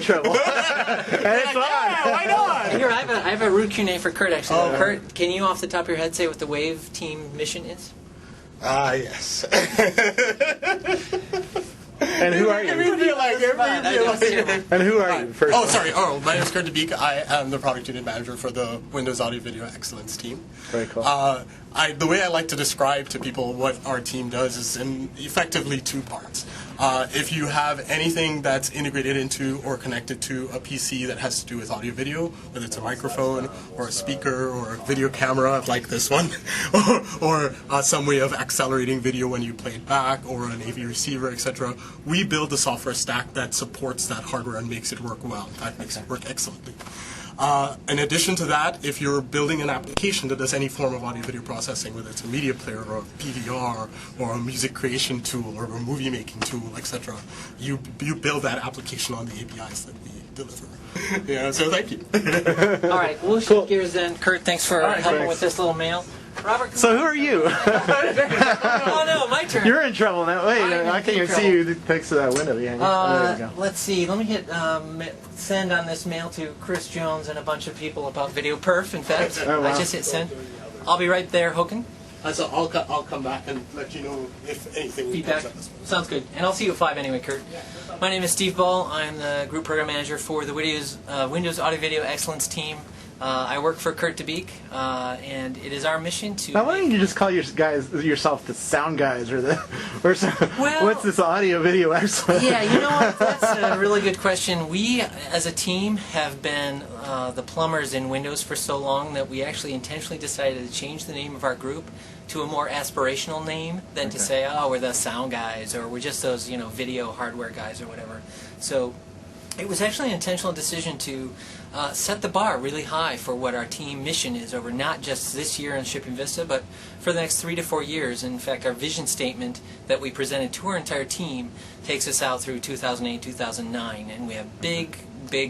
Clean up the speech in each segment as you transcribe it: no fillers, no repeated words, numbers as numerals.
trouble. And it's on. Yeah, why not? Here, I have a root Q&A for Kirt, actually. Oh. Kirt, can you off the top of your head say what the WAVE team mission is? Yes. And who are you? And who are you? First oh, sorry. Oh, my name is Kirt Debique. I am the product unit manager for the Windows Audio Video Excellence team. Very cool. The way I like to describe to people what our team does is in effectively two parts. If you have anything that's integrated into or connected to a PC that has to do with audio video, whether it's a microphone or a speaker or a video camera like this one, or some way of accelerating video when you play it back, or an AV receiver, etc., we build the software stack that supports that hardware and makes it work well. That makes it work excellently. In addition to that, if you're building an application that does any form of audio video processing, whether it's a media player or a PVR or a music creation tool or a movie making tool, etc., you build that application on the APIs that we deliver. Yeah, so thank you. All right, we'll shift gears then. Kirt, thanks for helping with this little mail. Robert, so who are you? Oh no, my turn. You're in trouble now. Wait, I can't even see you next to that window behind you. There you go. Let's see. Let me hit send on this mail to Chris Jones and a bunch of people about Video Perf. In fact, oh, wow. I just hit send. I'll be right there, Hoken. So I'll come back and let you know if anything feedback. Sounds good. And I'll see you at 5 anyway, Kirt. My name is Steve Ball. I'm the group program manager for the Windows Audio Video Excellence team. I work for Kirt Debique, and it is our mission to. Now, why don't you just call yourself the sound guys or what's this audio video excellence? Yeah, you know what? That's a really good question. We, as a team, have been the plumbers in Windows for so long that we actually intentionally decided to change the name of our group to a more aspirational name than to say, oh, we're the sound guys or we're just those video hardware guys or whatever. So it was actually an intentional decision to set the bar really high for what our team mission is over not just this year in Shipping Vista, but for the next 3 to 4 years. In fact, our vision statement that we presented to our entire team takes us out through 2008, 2009, and we have big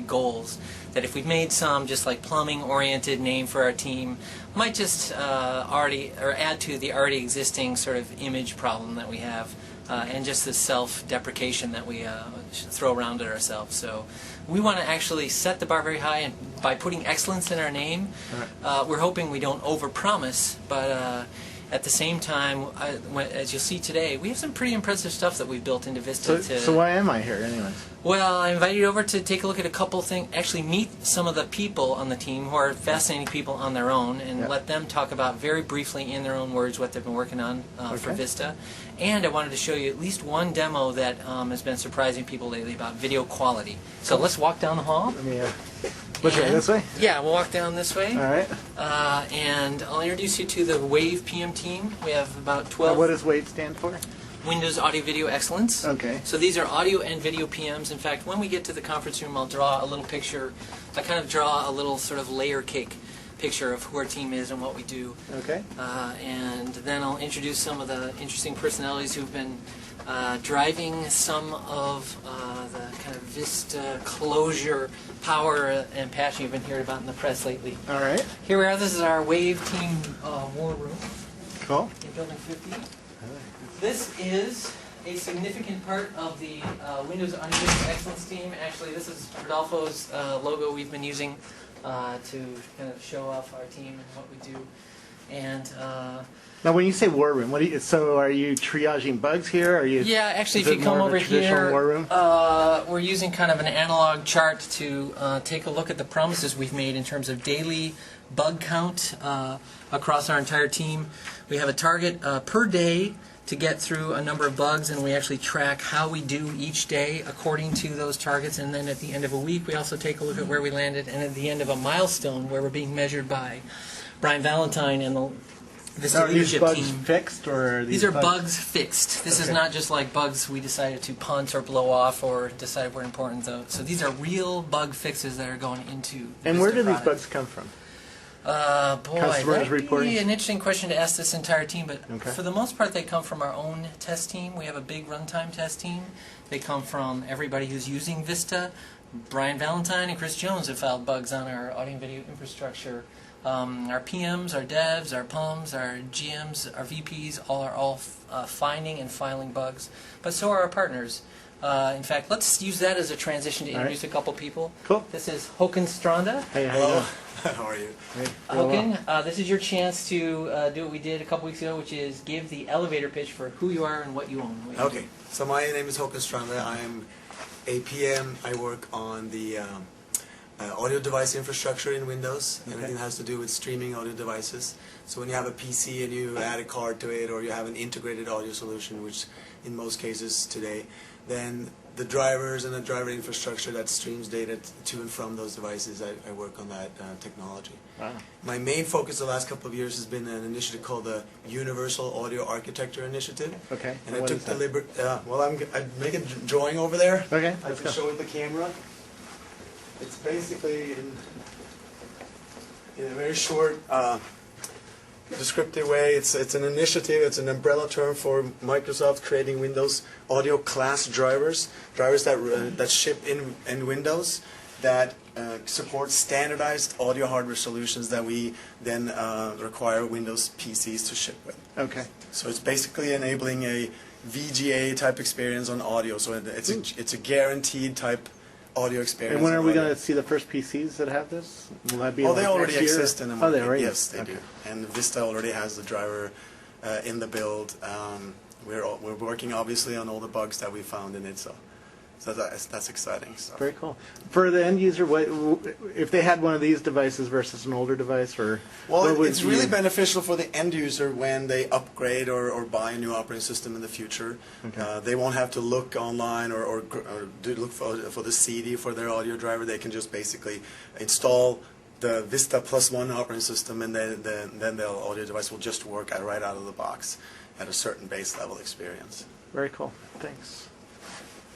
goals that if we've made some just like plumbing-oriented name for our team, might just add to the already existing sort of image problem that we have. And just this self-deprecation that we throw around at ourselves. So we want to actually set the bar very high, and by putting excellence in our name, we're hoping we don't overpromise, but at the same time, as you'll see today, we have some pretty impressive stuff that we've built into Vista. So why am I here anyway? Well, I invited you over to take a look at a couple things, actually meet some of the people on the team who are fascinating people on their own, and let them talk about very briefly in their own words what they've been working on for Vista. And I wanted to show you at least one demo that has been surprising people lately about video quality. So let's walk down the hall. Let me, which way, this way? Yeah, we'll walk down this way. All right. And I'll introduce you to the WAVE PM team. We have about 12. What does WAVE stand for? Windows Audio Video Excellence. Okay. So these are audio and video PMs. In fact, when we get to the conference room, I'll draw a little picture. I kind of draw a little sort of layer cake picture of who our team is and what we do. Okay. And then I'll introduce some of the interesting personalities who've been driving some of the kind of Vista closure, power, and passion you've been hearing about in the press lately. All right. Here we are. This is our WAVE team war room. Cool. In Building 50. This is a significant part of the Windows Audio Video Excellence team. Actually, this is Rodolfo's logo we've been using to kind of show off our team and what we do. And now, when you say war room, so are you triaging bugs here? Are you? Yeah, actually, if you come over here, war room? We're using kind of an analog chart to take a look at the promises we've made in terms of daily bug count across our entire team. We have a target per day to get through a number of bugs, and we actually track how we do each day according to those targets. And then at the end of a week, we also take a look at where we landed, and at the end of a milestone where we're being measured by Brian Valentine and the Vista leadership team. Are these bugs fixed, or are these are bugs fixed? This is not just like bugs we decided to punt or blow off or decide were important, though. So these are real bug fixes that are going into And where do these bugs come from? Boy, that'd be an interesting question to ask this entire team, but for the most part they come from our own test team. We have a big runtime test team. They come from everybody who's using Vista. Brian Valentine and Chris Jones have filed bugs on our audio and video infrastructure. Our PMs, our devs, our PUMs, our GMs, our VPs are all finding and filing bugs, but so are our partners. In fact, let's use that as a transition to introduce a couple people. Cool. This is Håkan Stranda. Hey, how you doing? How are you? Hey, Håkan, this is your chance to do what we did a couple weeks ago, which is give the elevator pitch for who you are and what you own. What you Okay, so my name is Håkan Stranda. I'm a PM. I work on the audio device infrastructure in Windows. Everything has to do with streaming audio devices. So when you have a PC and you add a card to it, or you have an integrated audio solution, which in most cases today, then the drivers and the driver infrastructure that streams data to and from those devices, I work on that technology. Wow. My main focus the last couple of years has been an initiative called the Universal Audio Architecture Initiative. Okay. And I took the liberty. Well, I'm making a drawing over there. Okay, I let's can go. show it the camera. It's basically in a very short, descriptive way. It's an initiative. It's an umbrella term for Microsoft creating Windows audio class drivers that ship in Windows that support standardized audio hardware solutions that we then require Windows PCs to ship with. Okay. So it's basically enabling a VGA type experience on audio. So it's a guaranteed type audio experience. And when are on we audio. going to see the first PCs that have this? Will that be Oh, like they already next year? exist in the Oh, market. they already? Yes, they Okay. do. And Vista already has the driver in the build. We're working obviously on all the bugs that we found in it, so that's exciting stuff. Very cool. For the end user, what if they had one of these devices versus an older device, or what Well, would it's really you- beneficial for the end user when they upgrade or buy a new operating system in the future. Okay. They won't have to look online or look for the CD for their audio driver. They can just basically install the Vista +1 operating system, and then their audio device will just work right out of the box at a certain base level experience. Very cool. Thanks.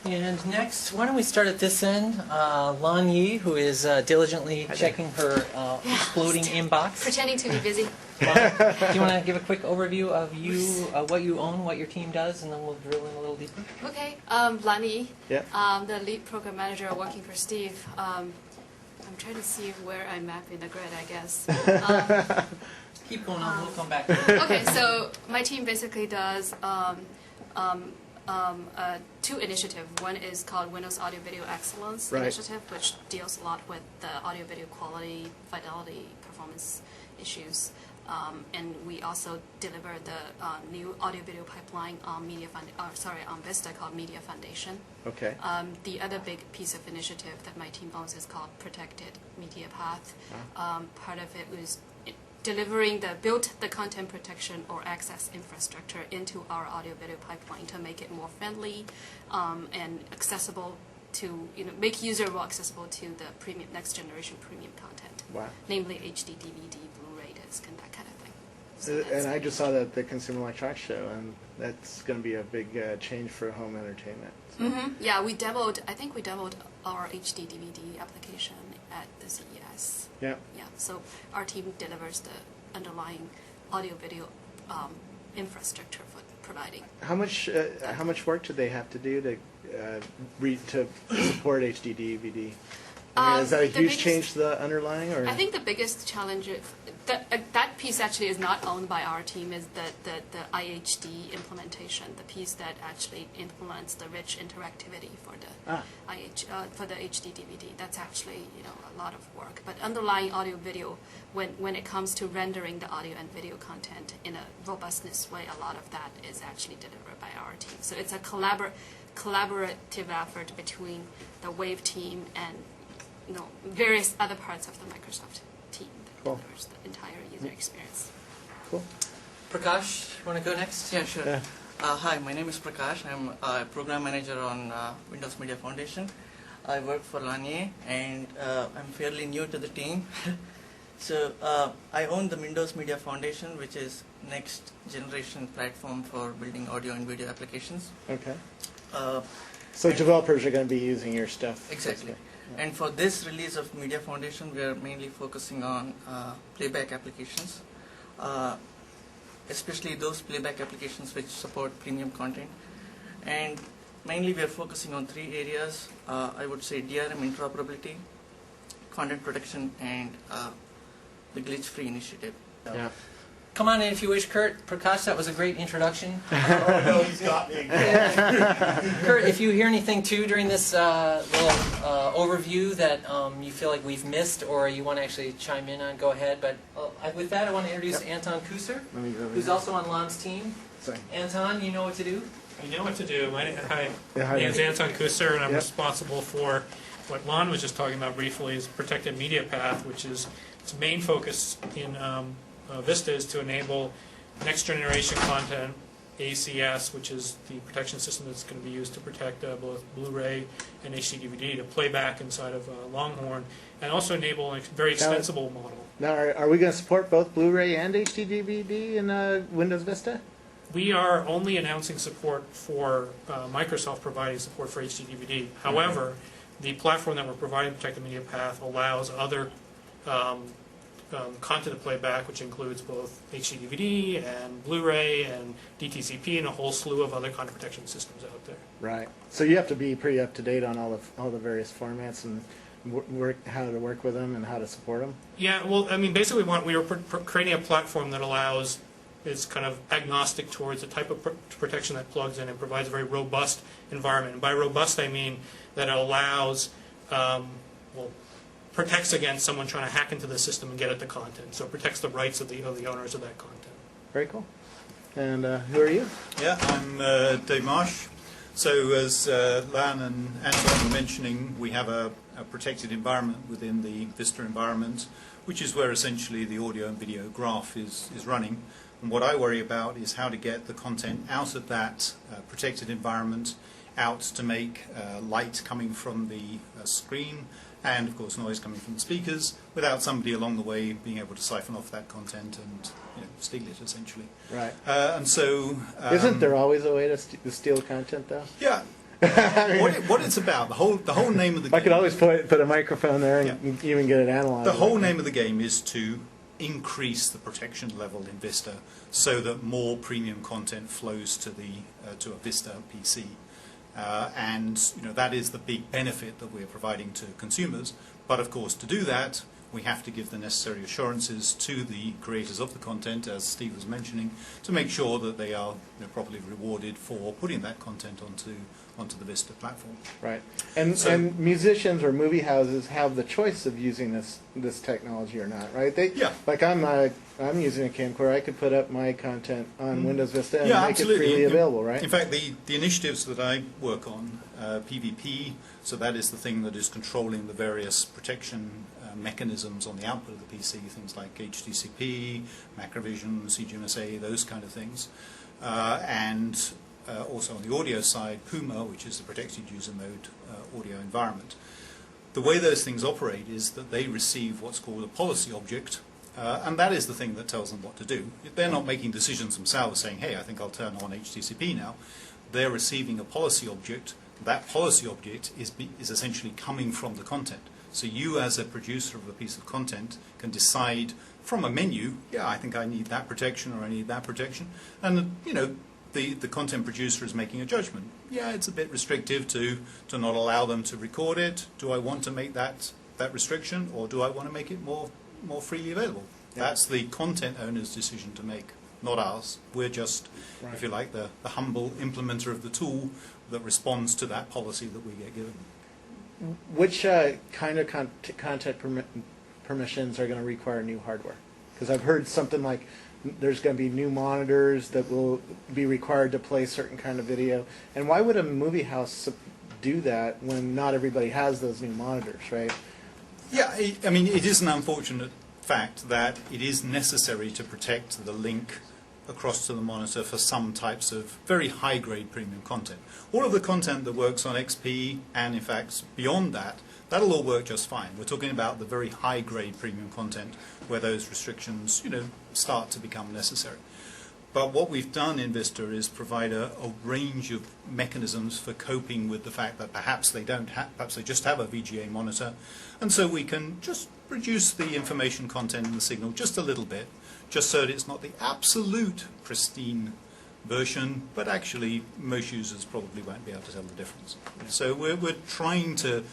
And next, why don't we start at this end? Lan Yi, who is diligently checking her exploding inbox. Pretending to be busy. Lan, do you want to give a quick overview of what you own, what your team does, and then we'll drill in a little deeper? Okay, Lani, Yeah. the lead program manager working for Steve. I'm trying to see where I map in the grid, I guess. Keep going on, we'll come back to it. Okay, so my team basically does two initiatives. One is called Windows Audio Video Excellence Right. Initiative, which deals a lot with the audio video quality, fidelity, performance issues. And we also deliver the new audio video pipeline on on Vista called Media Foundation. Okay. The other big piece of initiative that my team owns is called Protected Media Path. Part of it was delivering the content protection or access infrastructure into our audio video pipeline to make it more friendly and accessible to, make user more accessible to the premium, next generation premium content. Wow. Namely HD, DVD, Blu-ray disc, and that kind of thing. So that's And I just saw that at the Consumer Electronics Show, and that's going to be a big change for home entertainment. So. Yeah, I think we demoed our HD DVD application at the CES. Yeah. Yeah, so our team delivers the underlying audio-video infrastructure for providing. How much work do they have to do to to support HD DVD? I mean, is that a The huge biggest- change to the underlying, or? I think the biggest challenge, that piece actually is not owned by our team, is the IHD implementation, the piece that actually implements the rich interactivity for the for the HD DVD. That's actually a lot of work. But underlying audio video, when it comes to rendering the audio and video content in a robustness way, a lot of that is actually delivered by our team. So it's a collaborative effort between the WAVE team and various other parts of the Microsoft team that Cool. delivers the entire user experience. Cool. Prakash, you want to go next? Yeah, sure. Yeah. Hi, my name is Prakash. I'm a program manager on Windows Media Foundation. I work for Lanier, and I'm fairly new to the team. So I own the Windows Media Foundation, which is next generation platform for building audio and video applications. Okay. Uh, So developers are going to be using your stuff. Exactly. Yeah. And for this release of Media Foundation, we are mainly focusing on playback applications, especially those playback applications which support premium content. And mainly we are focusing on three areas. I would say DRM interoperability, content protection, and the glitch-free initiative. Yeah. come on in if you wish, Kirt. Prakash, that was a great introduction. Oh no, he's got me. Kirt, if you hear anything too during this little overview that you feel like we've missed or you want to actually chime in on, go ahead. But with that, I want to introduce Anton Kusser, who's also on Lon's team. Sorry. Anton, you know what to do? I know what to do. My hi. name is Anton Kusser, and I'm Yep. responsible for what Lon was just talking about briefly, is Protected Media Path, which is its main focus in Vista is to enable next generation content, ACS, which is the protection system that's going to be used to protect both Blu-ray and HD DVD, to playback inside of Longhorn, and also enable a very extensible model. Now, are we going to support both Blu-ray and HD DVD in Windows Vista? We are only announcing support for Microsoft providing support for HD DVD. However, the platform that we're providing, Protected Media Path, allows other content to playback, which includes both HD DVD and Blu-ray and DTCP and a whole slew of other content protection systems out there. Right. So you have to be pretty up to date on all the various formats and how to work with them and how to support them. Yeah, well, I mean, basically, we are creating a platform that allows, is kind of agnostic towards the type of protection that plugs in and provides a very robust environment. And by robust, I mean that it allows, protects against someone trying to hack into the system and get at the content. So it protects the rights of the owners of that content. Very cool. And who are you? Yeah, I'm Dave Marsh. So as Lan and Anton were mentioning, we have a protected environment within the Vista environment, which is where essentially the audio and video graph is running. And what I worry about is how to get the content out of that protected environment, out to make light coming from the screen, and of course noise coming from the speakers, without somebody along the way being able to siphon off that content and steal it essentially. Right. And so Isn't there always a way to steal content, though? yeah. What it's about, the whole name of the game. I could always put a microphone there and even get it analyzed. The whole name of the game is to increase the protection level in Vista so that more premium content flows to a Vista PC. And that is the big benefit that we're providing to consumers. But of course, to do that, we have to give the necessary assurances to the creators of the content, as Steve was mentioning, to make sure that they are properly rewarded for putting that content onto the Vista platform. Right. And musicians or movie houses have the choice of using this technology or not, right? Yeah. Like I'm using a camcorder. I could put up my content on Windows Vista and Yeah, make absolutely. it freely available, right? In fact, the initiatives that I work on, PVP, so that is the thing that is controlling the various protection mechanisms on the output of the PC, things like HDCP, Macrovision, CGMSA, those kind of things. And also on the audio side, Puma, which is the protected user mode audio environment. The way those things operate is that they receive what's called a policy object, and that is the thing that tells them what to do. They're not making decisions themselves saying, hey, I think I'll turn on HTTP now. They're receiving a policy object. That policy object is essentially coming from the content. So you, as a producer of a piece of content, can decide from a menu, yeah, I think I need that protection or I need that protection. And, the content producer is making a judgment. Yeah, it's a bit restrictive to not allow them to record it. Do I want to make that restriction, or do I want to make it more freely available? Yeah. That's the content owner's decision to make, not ours. We're just, right, if you like, the humble implementer of the tool that responds to that policy that we get given. Which kind of content permissions are going to require new hardware? Because I've heard something like there's going to be new monitors that will be required to play certain kind of video. And why would a movie house do that when not everybody has those new monitors, right? Yeah, I mean, it is an unfortunate fact that it is necessary to protect the link across to the monitor for some types of very high-grade premium content. All of the content that works on XP and, in fact, beyond that, that'll all work just fine. We're talking about the very high-grade premium content where those restrictions, start to become necessary. But what we've done in Vista is provide a range of mechanisms for coping with the fact that perhaps they just have a VGA monitor, and so we can just reduce the information content in the signal just a little bit, just so that it's not the absolute pristine version, but actually most users probably won't be able to tell the difference. So we're trying to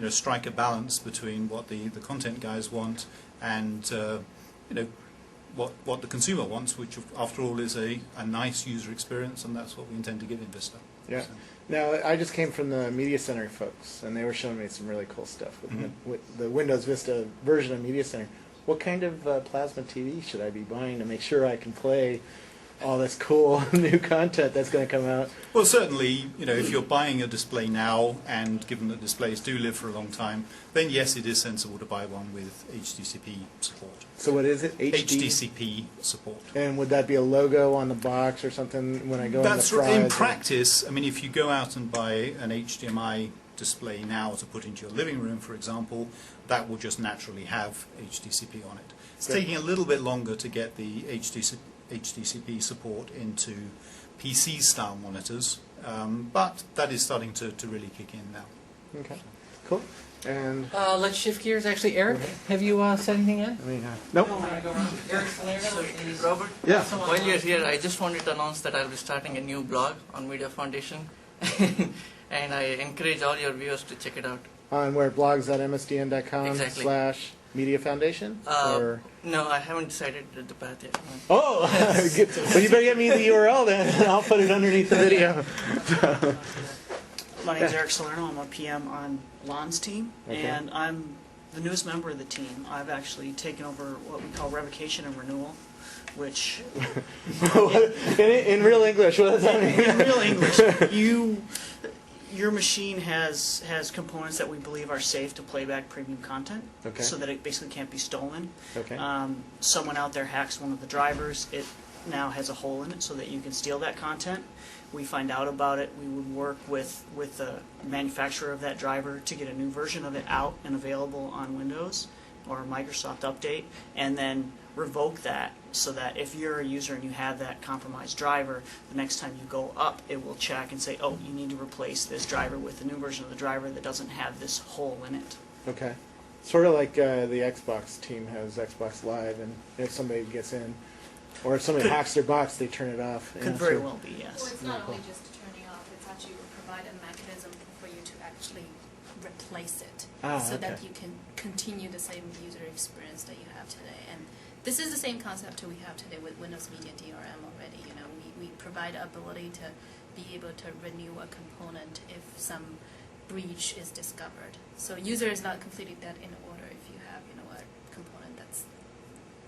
strike a balance between what the content guys want and what the consumer wants, which after all is a nice user experience, and that's what we intend to give in Vista. Yeah. So. Now, I just came from the Media Center folks, and they were showing me some really cool stuff with the Windows Vista version of Media Center. What kind of plasma TV should I be buying to make sure I can play all this cool new content that's going to come out? Well, certainly, if you're buying a display now, and given that displays do live for a long time, then yes, it is sensible to buy one with HDCP support. So what is it? HDCP support. And would that be a logo on the box or something when I go That's in the prize? in practice. I mean, if you go out and buy an HDMI display now to put into your living room, for example, that will just naturally have HDCP on it. It's taking a little bit longer to get the HDCP support into PC-style monitors, but that is starting to really kick in now. Okay, cool. And Let's shift gears. Actually, Eric, have you said anything yet? nope. Eric Salerno is... Robert, Yeah. while you're here, I just wanted to announce that I'll be starting a new blog on Media Foundation, and I encourage all your viewers to check it out. On where blogs.msdn.com Exactly. /Media Foundation? Or No, I haven't decided the path yet. oh, good. Well, you better get me the URL then, and I'll put it underneath the video. My name's Eric Salerno. I'm a PM on Lon's team, Okay. and I'm the newest member of the team. I've actually taken over what we call revocation and renewal, which, in real English, what does that mean? in real English, your machine has components that we believe are safe to playback premium content, Okay. so that it basically can't be stolen. Okay. Someone out there hacks one of the drivers. It now has a hole in it so that you can steal that content. We find out about it. We would work with the manufacturer of that driver to get a new version of it out and available on Windows or a Microsoft update, and then revoke that so that if you're a user and you have that compromised driver, the next time you go up, it will check and say, oh, you need to replace this driver with a new version of the driver that doesn't have this hole in it. Okay. Sort of like the Xbox team has Xbox Live, and if somebody gets in, or if somebody hacks their box, they turn it off. Could very well be, Well, yes. it's not only just turning off, it's actually will provide a mechanism for you to actually replace it so that okay. you can continue the same user experience that you have today. And this is the same concept we have today with Windows Media DRM already. We provide the ability to be able to renew a component if some breach is discovered. So user is not completely dead in order if you have a component that's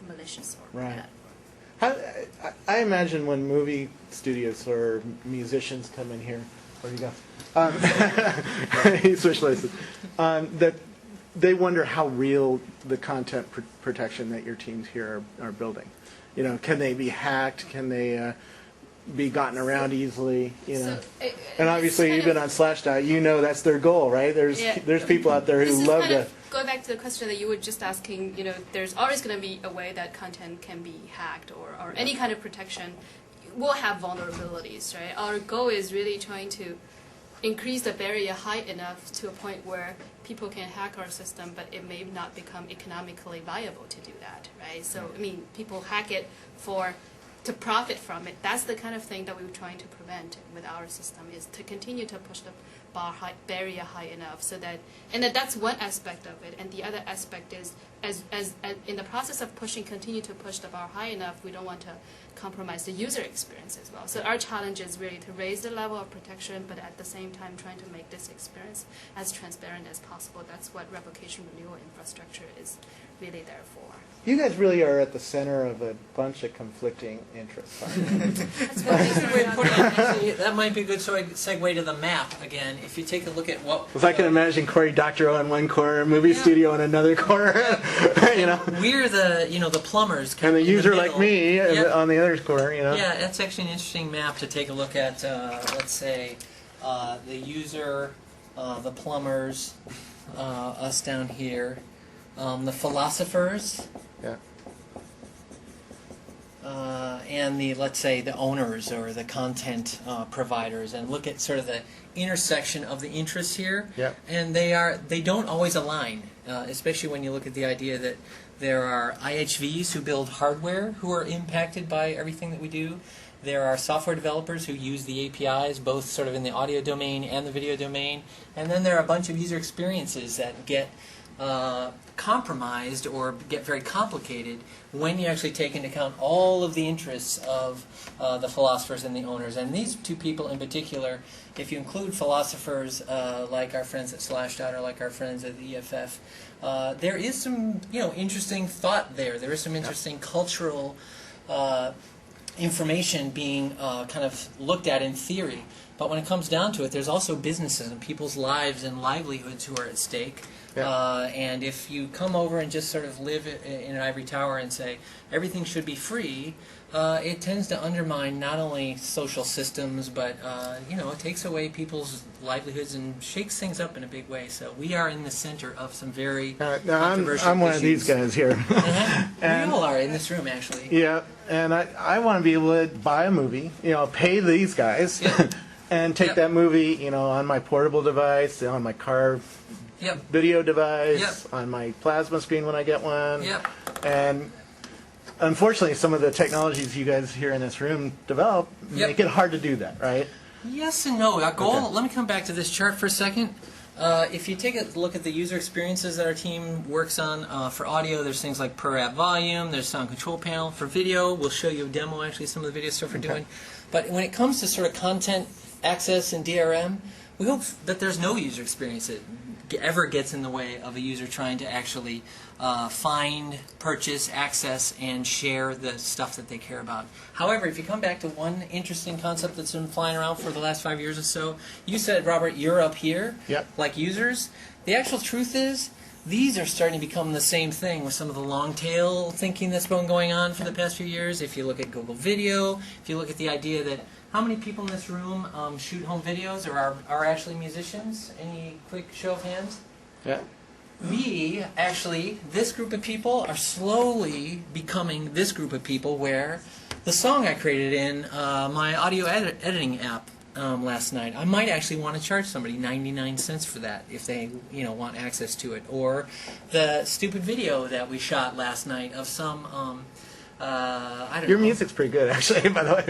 malicious or Right. bad. I imagine when movie studios or musicians come in here, where do you go? You switch places. That they wonder how real the content protection that your teams here are building. Can they be hacked? Can they be gotten around easily? And obviously, you've been on Slashdot. That's their goal, right? There's people out there who love to. Going back to the question that you were just asking, there's always going to be a way that content can be hacked or any kind of protection will have vulnerabilities, right? Our goal is really trying to increase the barrier high enough to a point where people can hack our system, but it may not become economically viable to do that, right? So, people hack it to profit from it. That's the kind of thing that we were trying to prevent with our system, is to continue to push the barrier high enough so that, and that's one aspect of it. And the other aspect is, as in the process of continue to push the bar high enough, we don't want to compromise the user experience as well. So our challenge is really to raise the level of protection, but at the same time trying to make this experience as transparent as possible. That's what revocation renewal infrastructure is really there for. You guys really are at the center of a bunch of conflicting interests, aren't you? That's what makes it Actually, that might be a good segue to the map again. If you take a look at what... If I can imagine Cory Doctorow in one corner, movie studio in another corner, We're the plumbers. and the in the user like middle. me Yep. on the other corner, Yeah, that's actually an interesting map to take a look at. Let's say the user, the plumbers, us down here, the philosophers, Yeah. and let's say the owners or the content providers, and look at sort of the intersection of the interests here. Yeah. And they don't always align, especially when you look at the idea that there are IHVs who build hardware who are impacted by everything that we do. There are software developers who use the APIs, both sort of in the audio domain and the video domain. And then there are a bunch of user experiences that get compromised or get very complicated when you actually take into account all of the interests of the philosophers and the owners. And these two people in particular, if you include philosophers like our friends at Slashdot or like our friends at the EFF, there is some interesting thought there. There is some interesting cultural information being kind of looked at in theory. But when it comes down to it, there's also businesses and people's lives and livelihoods who are at stake. And if you come over and just sort of live in an ivory tower and say everything should be free, it tends to undermine not only social systems, but it takes away people's livelihoods and shakes things up in a big way. So we are in the center of some very controversial I'm one of issues. these guys here. We all are in this room, actually. Yeah, and I want to be able to buy a movie, pay these guys, and take that movie, on my portable device, on my car video device, on my plasma screen when I get one. And unfortunately, some of the technologies you guys here in this room develop make it hard to do that, right? Yes and no. Our goal, let me come back to this chart for a second. If you take a look at the user experiences that our team works on for audio, there's things like per app volume, there's sound control panel. For video, we'll show you a demo, actually, some of the video stuff we're doing. But when it comes to sort of content access and DRM, we hope that there's no user experience that ever gets in the way of a user trying to actually find, purchase, access, and share the stuff that they care about. However, if you come back to one interesting concept that's been flying around for the last 5 years or so, you said, Robert, you're up here, like users. The actual truth is, these are starting to become the same thing with some of the long tail thinking that's been going on for the past few years. If you look at Google Video, if you look at the idea that how many people in this room shoot home videos or are actually musicians? Any quick show of hands? Yeah. We, actually, this group of people are slowly becoming this group of people where the song I created in my audio editing app last night, I might actually want to charge somebody 99 cents for that if they want access to it. Or the stupid video that we shot last night of some I don't know. Your music's pretty good, actually, by the way.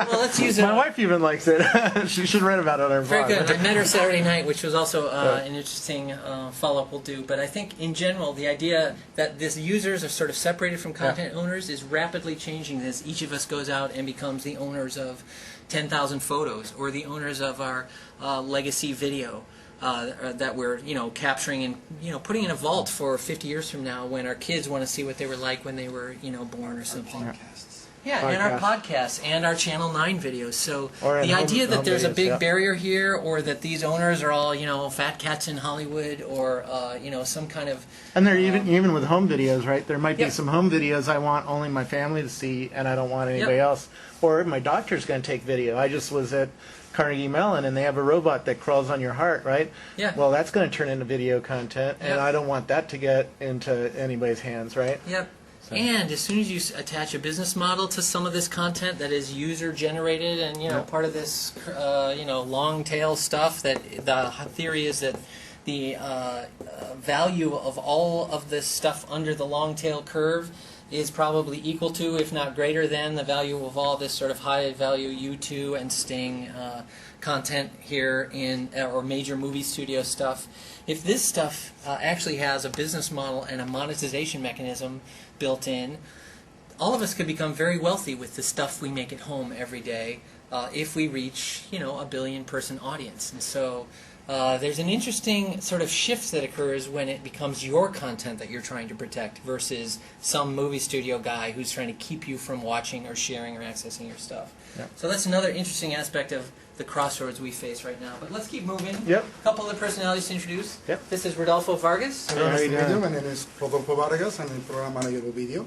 Well, let's use it. My wife even likes it. She should read about it on her blog. Very good. I met her Saturday night, which was also an interesting follow-up we'll do. But I think, in general, the idea that these users are sort of separated from content owners is rapidly changing as each of us goes out and becomes the owners of 10,000 photos or the owners of our legacy video. That we're capturing and putting in a vault for 50 years from now when our kids want to see what they were like when they were born or something. And our podcasts and our Channel 9 videos. So the idea that there's a big barrier here, or that these owners are all fat cats in Hollywood, or some kind of and they're even with home videos, right? There might be some home videos I want only my family to see, and I don't want anybody else. Or my doctor's going to take video. I just was at Carnegie Mellon, and they have a robot that crawls on your heart, right? Well, that's going to turn into video content, and I don't want that to get into anybody's hands, right? So. And as soon as you attach a business model to some of this content that is user-generated and part of this long tail stuff, that the theory is that the value of all of this stuff under the long tail curve is probably equal to, if not greater than, the value of all this sort of high-value U2 and Sting content here in or major movie studio stuff. If this stuff actually has a business model and a monetization mechanism built in, all of us could become very wealthy with the stuff we make at home every day if we reach, a billion-person audience. And so there's an interesting sort of shift that occurs when it becomes your content that you're trying to protect versus some movie studio guy who's trying to keep you from watching or sharing or accessing your stuff. So that's another interesting aspect of the crossroads we face right now. But let's keep moving. A couple of the personalities to introduce. This is Rodolfo Vargas. Nice to meet you. My name is Rodolfo Vargas. I'm the program manager of video.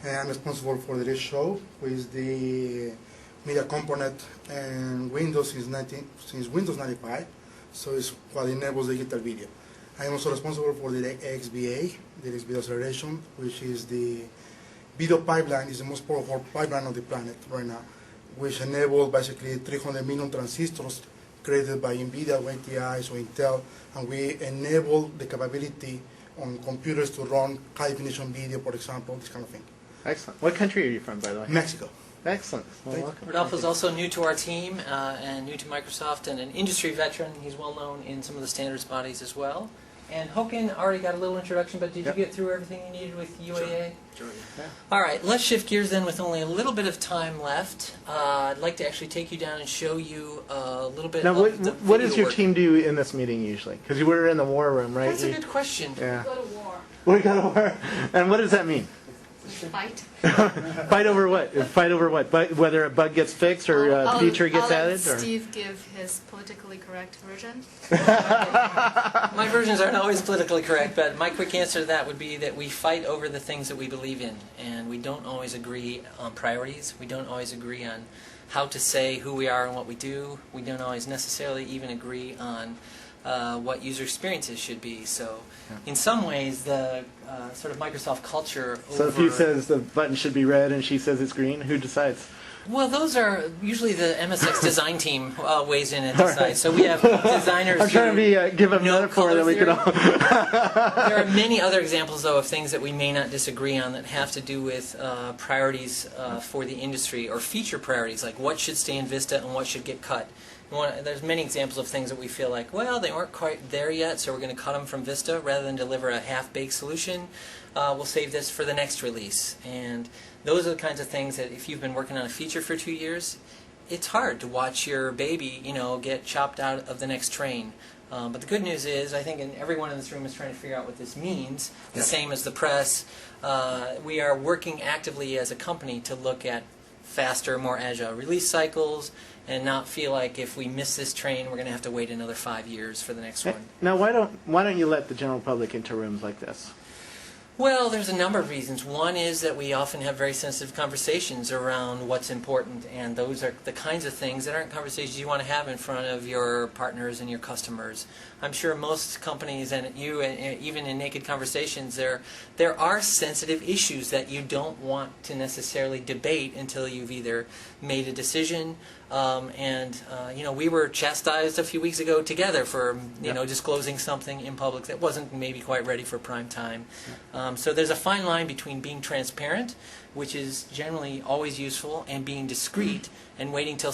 And I'm responsible for the DirectShow, which is the media component in Windows since Windows 95. So it's what enables digital video. I am also responsible for the XVA, the Video Acceleration, which is the video pipeline, is the most powerful pipeline on the planet right now, which enables basically 300 million transistors created by NVIDIA, or NTI, or Intel, and we enable the capability on computers to run high-definition video, for example, this kind of thing. Excellent. What country are you from, by the way? Mexico. Excellent. Well, welcome. Rodolfo is also new to our team and new to Microsoft and an industry veteran. He's well known in some of the standards bodies as well. And Hoken already got a little introduction, but did Yep. you get through everything you needed with UAA? Sure. All right, let's shift gears then with only a little bit of time left. I'd like to actually take you down and show you a little bit Now, of the what does video your work. team do in this meeting usually? Because we're in the war room, right? That's a good question. Yeah. Go to war. We go to war. And what does that mean? Fight. Fight over what? Fight over what? Whether a bug gets fixed or a feature gets I'll let added? Or? Steve give his politically correct version. My versions aren't always politically correct, but my quick answer to that would be that we fight over the things that we believe in, and we don't always agree on priorities. We don't always agree on how to say who we are and what we do. We don't always necessarily even agree on what user experiences should be. So, in some ways, the sort of Microsoft culture. So if he says the button should be red and she says it's green, who decides? Well, those are usually the MSX design team weighs in and decides. So we have designers. I'm trying to give a know metaphor color that we theory. can all. There are many other examples, though, of things that we may not disagree on that have to do with priorities for the industry or feature priorities, like what should stay in Vista and what should get cut. There's many examples of things that we feel like, well, they weren't quite there yet, so we're going to cut them from Vista rather than deliver a half-baked solution. We'll save this for the next release. And those are the kinds of things that if you've been working on a feature for 2 years, it's hard to watch your baby, get chopped out of the next train. But the good news is, I think everyone in this room is trying to figure out what this means, the same as the press. We are working actively as a company to look at faster, more agile release cycles, and not feel like if we miss this train, we're going to have to wait another 5 years for the next one. Now, why don't you let the general public into rooms like this? Well, there's a number of reasons. One is that we often have very sensitive conversations around what's important, and those are the kinds of things that aren't conversations you want to have in front of your partners and your customers. I'm sure most companies, and you, and even in Naked Conversations, there are sensitive issues that you don't want to necessarily debate until you've either made a decision, we were chastised a few weeks ago together for disclosing something in public that wasn't maybe quite ready for prime time. So there's a fine line between being transparent, which is generally always useful, and being discreet and waiting till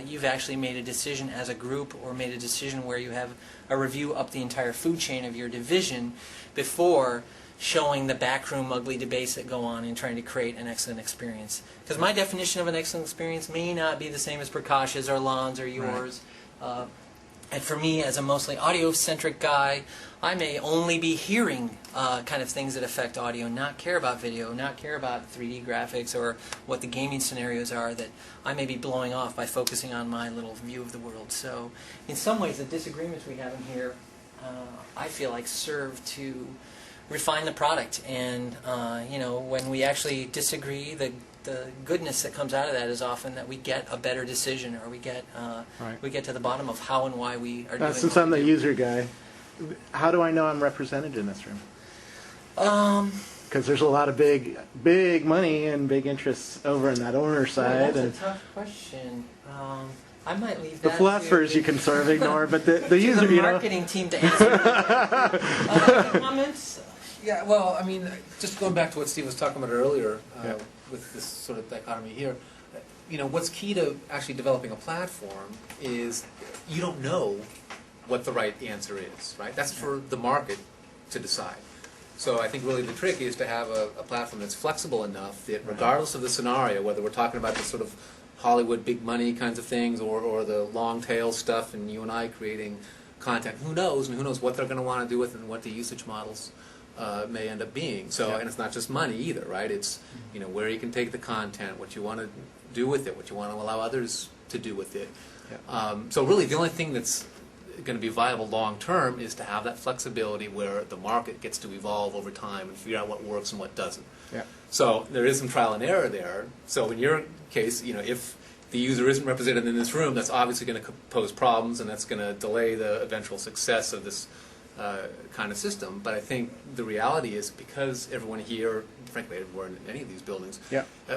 you've actually made a decision as a group or made a decision where you have a review up the entire food chain of your division before showing the backroom ugly debates that go on in trying to create an excellent experience. Because my definition of an excellent experience may not be the same as Prakash's or Lon's or yours. Right. And for me, as a mostly audio-centric guy, I may only be hearing kind of things that affect audio, not care about video, not care about 3D graphics or what the gaming scenarios are that I may be blowing off by focusing on my little view of the world. So in some ways, the disagreements we have in here, I feel like serve to refine the product. And when we actually disagree, the goodness that comes out of that is often that we get a better decision, or we get we get to the bottom of how and why we are doing. Since what I'm we the do. user guy, how do I know I'm represented in this room? Because there's a lot of big money and big interests over in that owner side. That's a tough question. I might leave that The philosophers to you can sort of ignore, but the to user, the marketing team to answer. Any comments? Yeah, well, I mean, just going back to what Steve was talking about earlier, Yeah. with this sort of dichotomy here, what's key to actually developing a platform is you don't know what the right answer is, right? That's for the market to decide. So I think really the trick is to have a platform that's flexible enough that regardless of the scenario, whether we're talking about the sort of Hollywood big money kinds of things or the long tail stuff and you and I creating content, who knows? And who knows what they're going to want to do with it and what the usage models may end up being. So, and it's not just money either, right? It's where you can take the content, what you want to do with it, what you want to allow others to do with it. So really, the only thing that's going to be viable long term is to have that flexibility where the market gets to evolve over time and figure out what works and what doesn't. So there is some trial and error there. So in your case, if the user isn't represented in this room, that's obviously going to pose problems, and that's going to delay the eventual success of this kind of system. But I think the reality is because everyone here, frankly, everywhere in any of these buildings,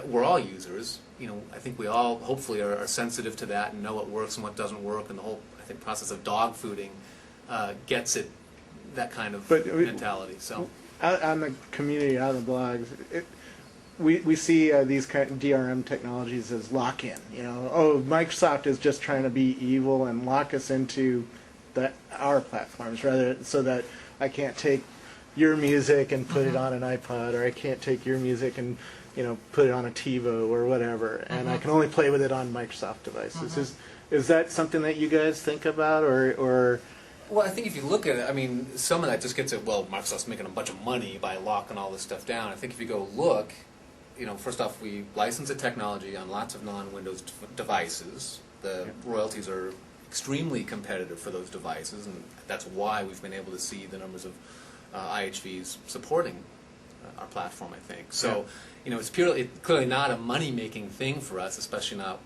we're all users. I think we all hopefully are sensitive to that and know what works and what doesn't work, and the whole process of dog fooding gets at that kind of mentality. So out on the community, out on the blogs, we see these kind of DRM technologies as lock-in. Microsoft is just trying to be evil and lock us into our platforms, rather so that I can't take your music and put it on an iPod, or I can't take your music and put it on a TiVo or whatever, and I can only play with it on Microsoft devices. Is that something that you guys think about, or? Well, I think if you look at it, I mean, some of that just gets at, well, Microsoft's making a bunch of money by locking all this stuff down. I think if you go look, first off, we license the technology on lots of non-Windows devices. The royalties are extremely competitive for those devices, and that's why we've been able to see the numbers of IHVs supporting our platform, I think. So, it's clearly not a money-making thing for us, especially not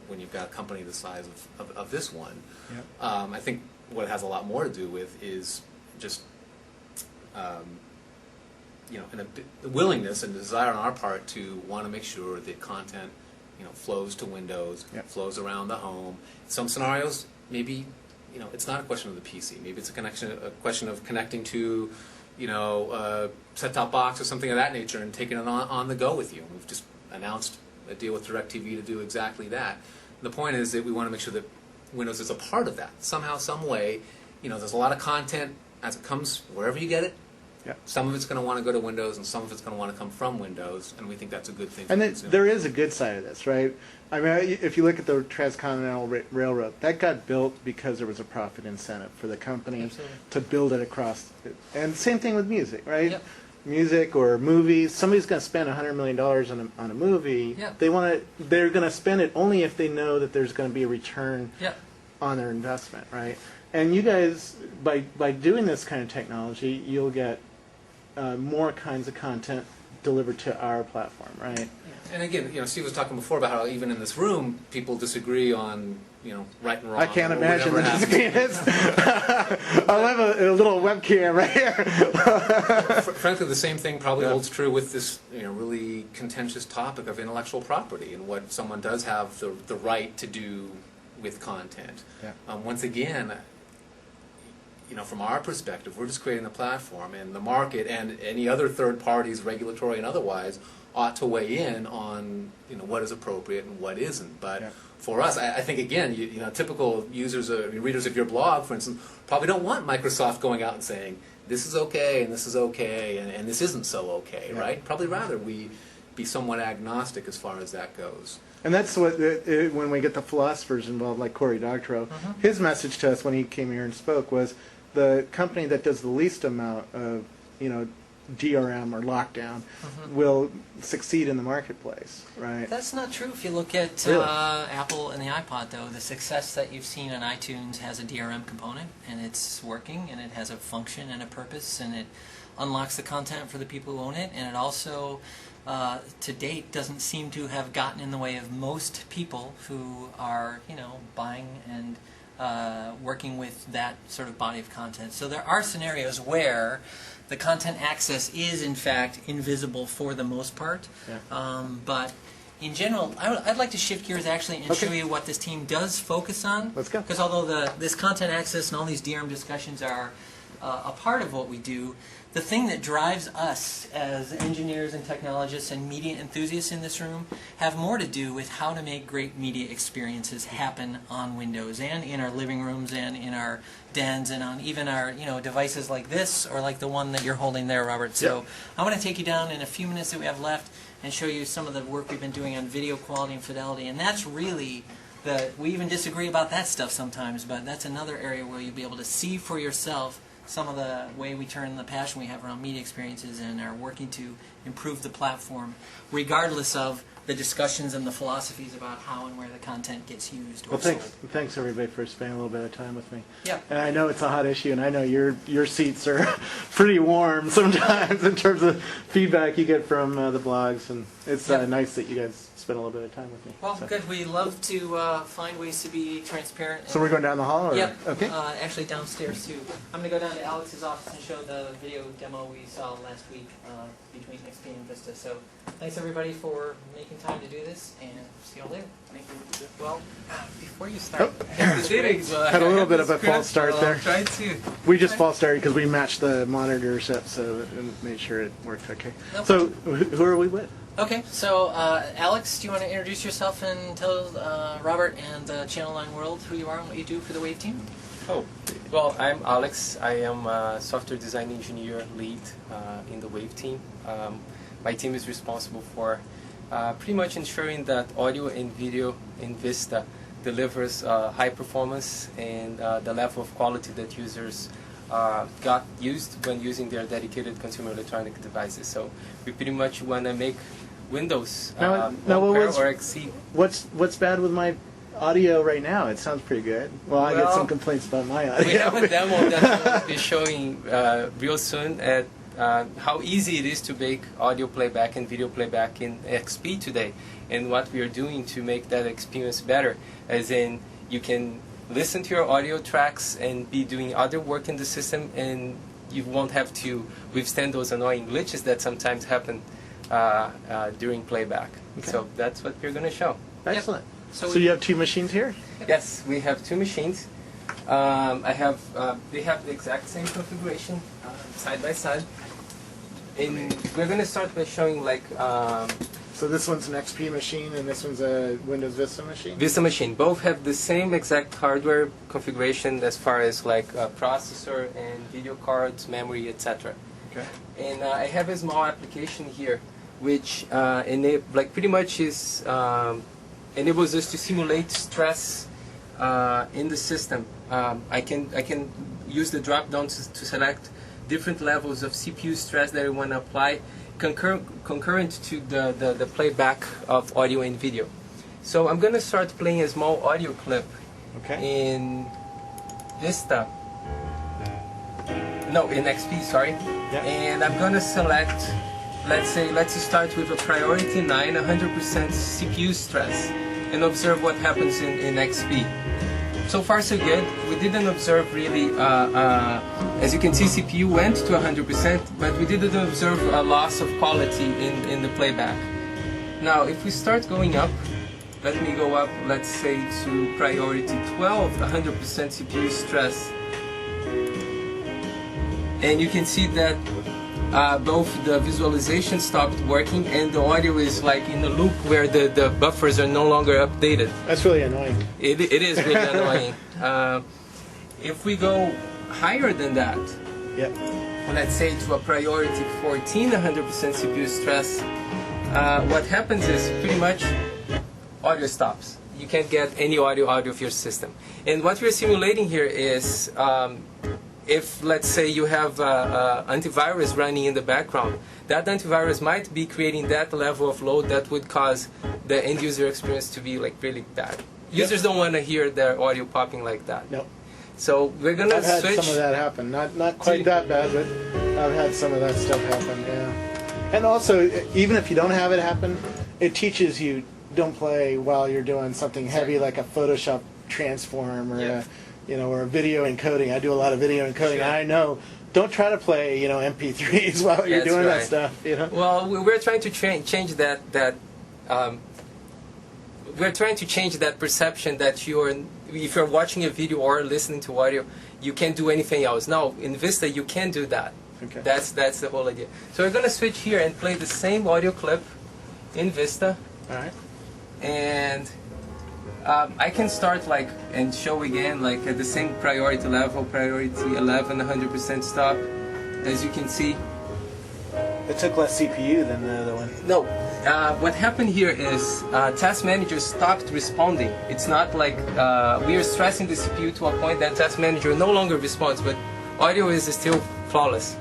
when you've got a company the size of this one. Yep. I think what it has a lot more to do with is just the willingness and desire on our part to want to make sure that content flows to Windows, flows around the home. In some scenarios, maybe it's not a question of the PC. Maybe it's a question of connecting to a set-top box or something of that nature and taking it on the go with you. We've just announced a deal with DirectTV to do exactly that. The point is that we want to make sure that Windows is a part of that somehow, some way. There's a lot of content as it comes wherever you get it. Some of it's going to want to go to Windows, and some of it's going to want to come from Windows, and we think that's a good thing. And there is a good side of this, right? I mean, if you look at the Transcontinental Railroad, that got built because there was a profit incentive for the company to build it across. And same thing with music, right? Yep. Music or movies. Somebody's going to spend $100 million on a movie. Yep. They're going to spend it only if they know that there's going to be a return on their investment, right? And you guys, by doing this kind of technology, you'll get more kinds of content delivered to our platform, right? And again, Steve was talking before about how even in this room, people disagree on, right and wrong. I can't imagine the disagreements. I'll have a little webcam right here. Frankly, the same thing probably holds true with this, really contentious topic of intellectual property and what someone does have the right to do with content. Once again, from our perspective, we're just creating a platform, and the market and any other third parties, regulatory and otherwise, ought to weigh in on what is appropriate and what isn't. But for us, I think again, typical users, readers of your blog, for instance, probably don't want Microsoft going out and saying this is okay and this is okay and this isn't so okay, right? Probably rather we be somewhat agnostic as far as that goes. And that's what, when we get the philosophers involved, like Cory Doctorow, his message to us when he came here and spoke was the company that does the least amount of, DRM or lockdown will succeed in the marketplace, right? That's not true if you look at Apple and the iPod, though. The success that you've seen on iTunes has a DRM component, and it's working, and it has a function and a purpose, and it unlocks the content for the people who own it, and it also, to date, doesn't seem to have gotten in the way of most people who are, buying and working with that sort of body of content. So there are scenarios where the content access is, in fact, invisible for the most part. But in general, I'd like to shift gears actually and show you what this team does focus on. Let's go. Because although this content access and all these DRM discussions are a part of what we do, the thing that drives us as engineers and technologists and media enthusiasts in this room have more to do with how to make great media experiences happen on Windows and in our living rooms and in our dens and on even our devices like this or like the one that you're holding there, Robert. So I want to take you down in a few minutes that we have left and show you some of the work we've been doing on video quality and fidelity. And that's really we even disagree about that stuff sometimes, but that's another area where you'll be able to see for yourself some of the way we turn the passion we have around media experiences and are working to improve the platform, regardless of the discussions and the philosophies about how and where the content gets used or sold. Thanks everybody for spending a little bit of time with me. Yeah. And I know it's a hot issue, and I know your seats are pretty warm sometimes in terms of feedback you get from the blogs, and it's nice that you guys spend a little bit of time with me. Well, good. We love to find ways to be transparent. So we're going down the hall? Or? Yep. Okay. Actually downstairs too. I'm going to go down to Alex's office and show the video demo we saw last week between XP and Vista. So thanks everybody for making time to do this, and see you all later. Thank you. Well, before you start, had a little bit of a false start there. Try to. We just false started because we matched the monitors up, so and made sure it worked okay. Nope. So who are we with? Okay, so Alex, do you want to introduce yourself and tell Robert and the Channel 9 world who you are and what you do for the WAVE team? Oh, well, I'm Alex. I am a software design engineer lead in the WAVE team. My team is responsible for pretty much ensuring that audio and video in Vista delivers high performance and the level of quality that users got used when using their dedicated consumer electronic devices. So we pretty much want to make Windows or exceed. What's bad with my audio right now? It sounds pretty good. Well, I get some complaints about my audio. We have a demo that we'll be showing real soon at how easy it is to make audio playback and video playback in XP today, and what we are doing to make that experience better, as in you can listen to your audio tracks and be doing other work in the system, and you won't have to withstand those annoying glitches that sometimes happen during playback. Okay. So that's what we're going to show. Excellent. Yep. So you have two machines here? Yes, we have two machines. They have the exact same configuration side by side. And we're going to start by showing like So this one's an XP machine and this one's a Windows Vista machine? Vista machine. Both have the same exact hardware configuration as far as like processor and video cards, memory, etc. Okay. And I have a small application here, which like pretty much is enables us to simulate stress in the system. I can use the drop down to select different levels of CPU stress that I want to apply, concurrent to the playback of audio and video. So I'm going to start playing a small audio clip in Vista. No, in XP, sorry. Yeah. And I'm going to select, let's start with a priority 9, 100% CPU stress, and observe what happens in XP. So far so good. We didn't observe really, as you can see, CPU went to 100%, but we didn't observe a loss of quality in the playback. Now, if we start going up, let me go up, let's say to priority 12, 100% CPU stress. And you can see that both the visualization stopped working and the audio is like in a loop where the buffers are no longer updated. That's really annoying. It is really annoying. If we go higher than that, let's say to a priority 14, 100% CPU stress, what happens is pretty much audio stops. You can't get any audio out of your system. And what we're simulating here is if, let's say, you have antivirus running in the background, that antivirus might be creating that level of load that would cause the end user experience to be like really bad. Users don't want to hear their audio popping like that. No. So we're gonna I've had switch. some of that happen. Not quite that bad, but I've had some of that stuff happen. Yeah. And also, even if you don't have it happen, it teaches you don't play while you're doing something heavy like a Photoshop transform or or a video encoding. I do a lot of video encoding. And I know, don't try to play MP3s while you're doing that stuff. Well, we're trying to change that. We're trying to change that perception that if you're watching a video or listening to audio, you can't do anything else. No, in Vista you can do that. Okay. That's the whole idea. So we're going to switch here and play the same audio clip in Vista. All right. And I can start and show again at the same priority level, priority 11, 100% stop. As you can see, it took less CPU than the other one. No, what happened here is Task Manager stopped responding. It's not like we are stressing the CPU to a point that Task Manager no longer responds, but audio is still flawless.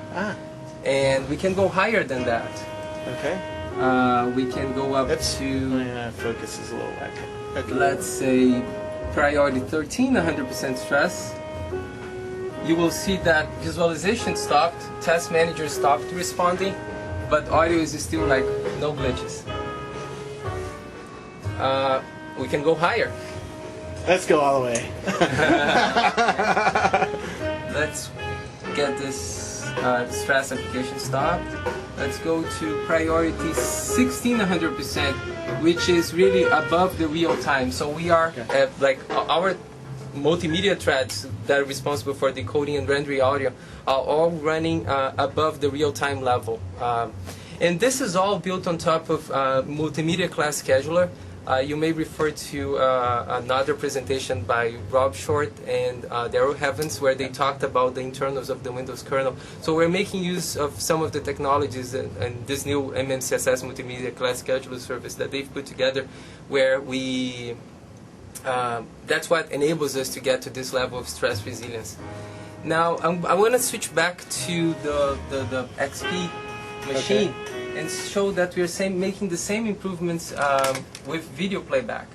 And we can go higher than that. Okay. We can go up to focus is a little whack. Okay. Let's say priority 13, 100% stress. You will see that visualization stopped, Task Manager stopped responding, but audio is still no glitches. We can go higher. Let's go all the way. Let's get this stress application stopped. Let's go to priority 16, 100%, which is really above the real time. So we are our multimedia threads that are responsible for decoding and rendering audio are all running above the real time level. And this is all built on top of multimedia class scheduler. You may refer to another presentation by Rob Short and Daryl Heavens, where they talked about the internals of the Windows kernel. So we're making use of some of the technologies and this new MMCSS multimedia class scheduler service that they've put together, where we that's what enables us to get to this level of stress resilience. Now I want to switch back to the XP machine. Okay. And show that we are making the same improvements with video playback.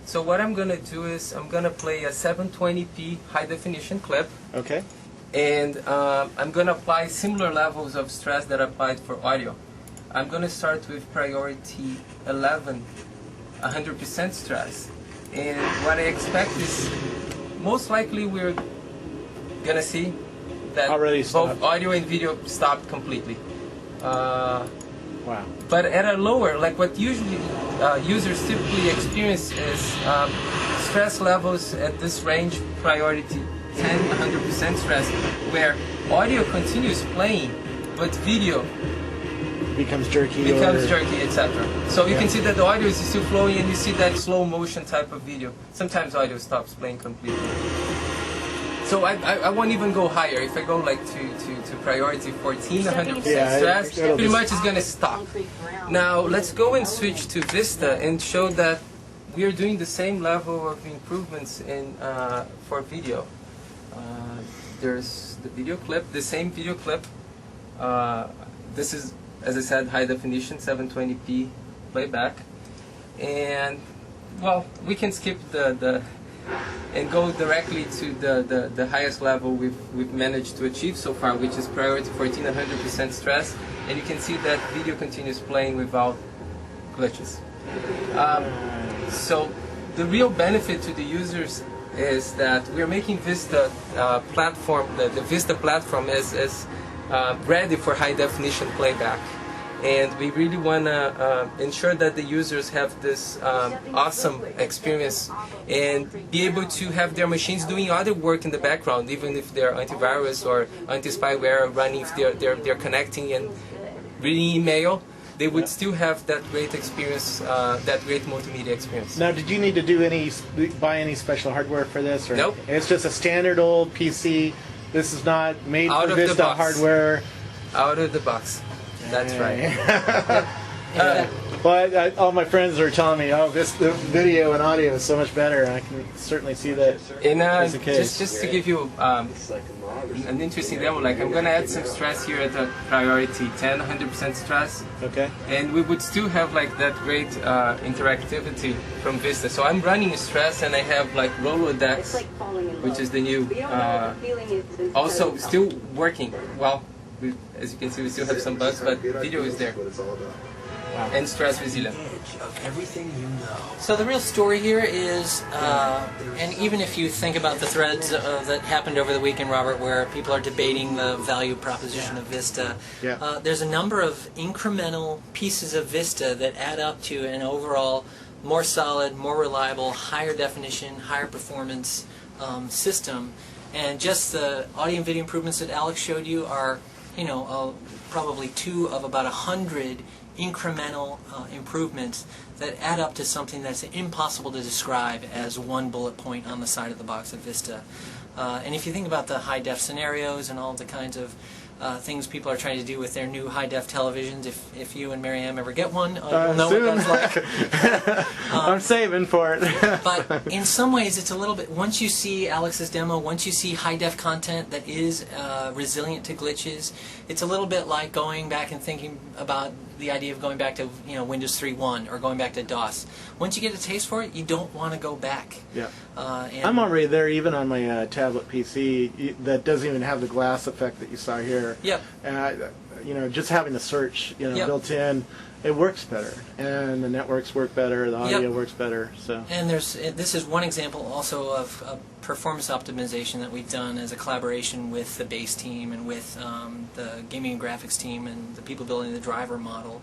So what I'm going to do is I'm going to play a 720p high definition clip. Okay. And I'm going to apply similar levels of stress that I applied for audio. I'm going to start with priority 11, 100% stress. And what I expect is most likely we're going to see that both audio and video stopped completely. Wow. But at a lower, like what usually users typically experience is stress levels at this range, priority 10, 100% stress, where audio continues playing, but video becomes jerky, etc. So you can see that the audio is still flowing, and you see that slow motion type of video. Sometimes audio stops playing completely. So I won't even go higher. If I go like to priority 14, 100% stress, pretty much it's going to stop. Now let's go and switch to Vista and show that we are doing the same level of improvements in for video. There's the video clip, the same video clip. This is, as I said, high definition, 720p playback. And well, we can skip the and go directly to the highest level we've managed to achieve so far, which is priority 14, 100% stress, and you can see that video continues playing without glitches. So the real benefit to the users is that we're making Vista platform, the Vista platform is ready for high definition playback. And we really want to ensure that the users have this awesome experience and be able to have their machines doing other work in the background, even if they're antivirus or anti-spyware running, if they're connecting and reading email, they would still have that great experience, that great multimedia experience. Now, did you need to buy any special hardware for this? Or nope. It's just a standard old PC. This is not made for Vista hardware. Out of the box. That's right. But all my friends are telling me, oh, the video and audio is so much better, and I can certainly see that. And just to give you an interesting demo, like I'm going to add some stress here at the priority 10, 100% stress. Okay. And we would still have like that great interactivity from Vista. So I'm running stress, and I have like Rolodex, which is the new, also still working. Well, as you can see, we still have some bugs, but video is there. Wow. And stress resilient. So the real story here is, and even if you think about the threads that happened over the weekend, Robert, where people are debating the value proposition of Vista, there's a number of incremental pieces of Vista that add up to an overall more solid, more reliable, higher definition, higher performance system. And just the audio and video improvements that Alex showed you are, probably 2 of about 100 incremental improvements that add up to something that's impossible to describe as one bullet point on the side of the box of Vista. And if you think about the high-def scenarios and all the kinds of things people are trying to do with their new high-def televisions, if you and Mary Ann ever get one, you'll know soon. what that's like. I'm saving for it. But in some ways, it's a little bit, once you see Alex's demo, once you see high-def content that is resilient to glitches, it's a little bit like going back and thinking about the idea of going back to Windows 3.1 or going back to DOS. Once you get a taste for it, you don't want to go back. Yeah. I'm already there, even on my tablet PC that doesn't even have the glass effect that you saw here. Yep. Just having the search built in, it works better, and the networks work better, the audio works better. So. And this is one example also of performance optimization that we've done as a collaboration with the base team and with the gaming and graphics team and the people building the driver model,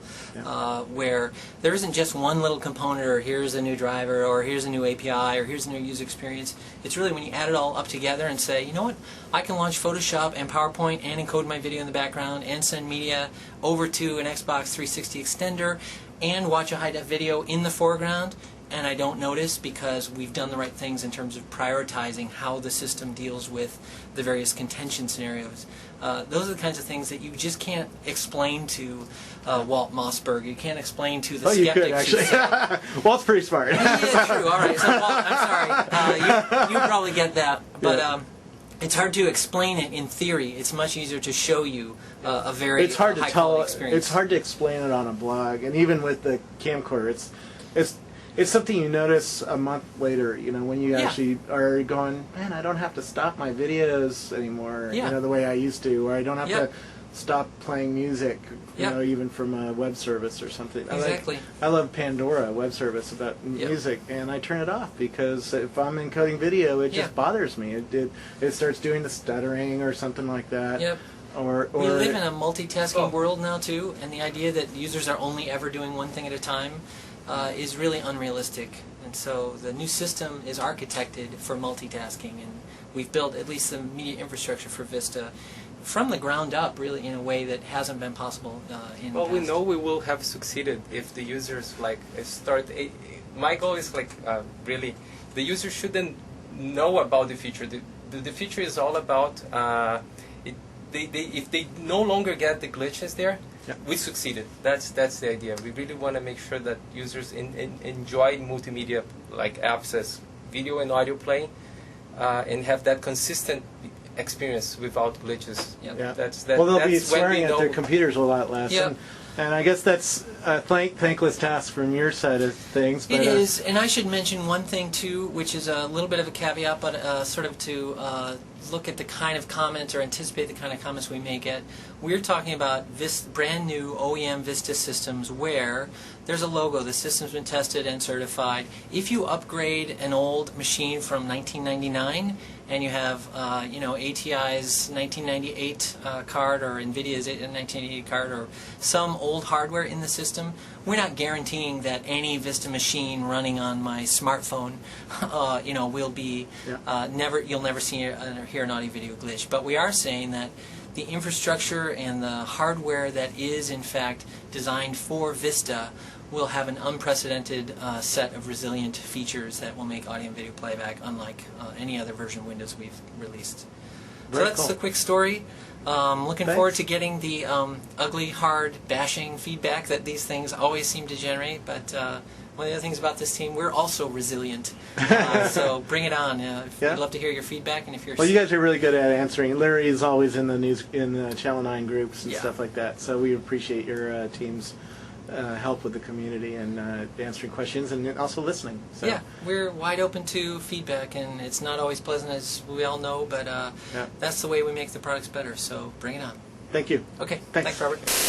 where there isn't just one little component, or here's a new driver, or here's a new API, or here's a new user experience. It's really when you add it all up together and say, you know what, I can launch Photoshop and PowerPoint and encode my video in the background and send media over to an Xbox 360 extender and watch a high-def video in the foreground, and I don't notice because we've done the right things in terms of prioritizing how the system deals with the various contention scenarios. Those are the kinds of things that you just can't explain to Walt Mossberg. You can't explain to the skeptics. You could, actually. Walt's pretty smart. Yeah, true. All right. So, Walt, I'm sorry. You probably get that. But it's hard to explain it in theory. It's much easier to show you a very high quality experience. It's hard to explain it on a blog, and even with the camcorder, it's something you notice a month later. You know, when you actually are going, man, I don't have to stop my videos anymore. You know, the way I used to, or I don't have to stop playing music. You know, even from a web service or something. Exactly. I love Pandora, a web service about music, and I turn it off because if I'm encoding video, it just bothers me. It starts doing the stuttering or something like that. Yep. Or we live in a multitasking world now too, and the idea that users are only ever doing one thing at a time is really unrealistic. And so the new system is architected for multitasking, and we've built at least the media infrastructure for Vista from the ground up, really, in a way that hasn't been possible in the past. We know we will have succeeded if the users start. My goal is really, the user shouldn't know about the feature. The feature is all about if they no longer get the glitches there, we succeeded. That's the idea. We really want to make sure that users enjoy multimedia like apps as video and audio play, and have that consistent experience without glitches. Well, they'll be swearing at their computers a lot less. And I guess that's a thankless task from your side of things. But, it is, and I should mention one thing too, which is a little bit of a caveat, but sort of to look at the kind of comments or anticipate the kind of comments we may get. We're talking about brand new OEM Vista systems where there's a logo, the system's been tested and certified. If you upgrade an old machine from 1999 and you have ATI's 1998 card or NVIDIA's 1988 card or some old hardware in the system, we're not guaranteeing that any Vista machine running on my smartphone, will be you'll never see or hear an audio video glitch. But we are saying that the infrastructure and the hardware that is in fact designed for Vista will have an unprecedented set of resilient features that will make audio and video playback unlike any other version of Windows we've released. So that's the quick story. Looking forward to getting the ugly, hard, bashing feedback that these things always seem to generate. But one of the other things about this team, we're also resilient. So bring it on. We'd love to hear your feedback. And if you're you guys are really good at answering. Larry is always in the Channel 9 groups and stuff like that. So we appreciate your team's help with the community and answering questions and also listening. So. Yeah, we're wide open to feedback, and it's not always pleasant, as we all know, but that's the way we make the products better. So bring it on. Thank you. Okay. Thanks, Robert.